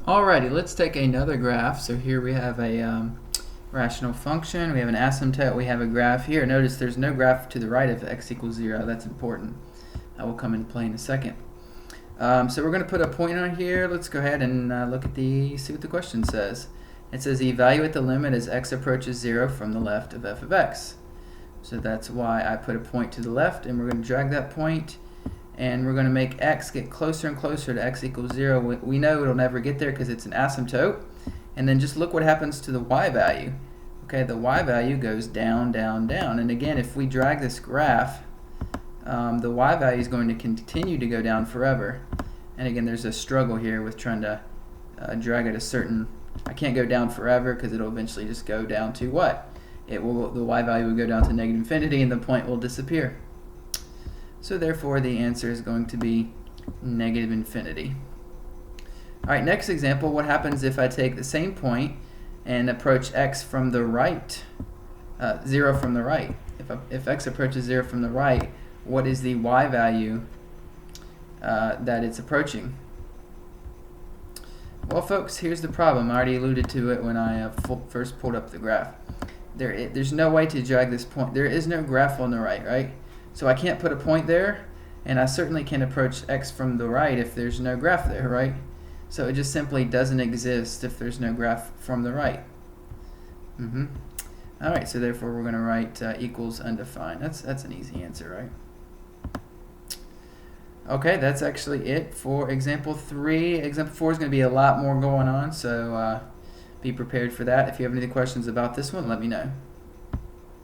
Alrighty, let's take another graph. So here we have a rational function, we have an asymptote, we have a graph here. Notice there's no graph to the right of x equals 0. That's important. That will come into play in a second. So we're going to put a point on here. Let's go ahead and see what the question says. It says evaluate the limit as x approaches 0 from the left of f of x. So that's why I put a point to the left, and we're going to drag that point, and we're going to make x get closer and closer to x equals 0. We know it'll never get there because it's an asymptote. And then just look what happens to the y value. Okay, the y value goes down, down, down. And again, if we drag this graph, the y value is going to continue to go down forever. And again, there's a struggle here with trying to drag at a certain... I can't go down forever because it'll eventually just go down to what? The y value will go down to negative infinity and the point will disappear. So therefore, the answer is going to be negative infinity. All right, next example, what happens if I take the same point and approach x from the right, 0 from the right? If x approaches 0 from the right, what is the y value that it's approaching? Well, folks, here's the problem. I already alluded to it when I first pulled up the graph. There's no way to drag this point. There is no graph on the right? So I can't put a point there, and I certainly can't approach x from the right if there's no graph there, right? So it just simply doesn't exist if there's no graph from the right. All right, so therefore we're going to write equals undefined. That's an easy answer, right? Okay, that's actually it for example 3. Example 4 is going to be a lot more going on, so be prepared for that. If you have any questions about this one, let me know.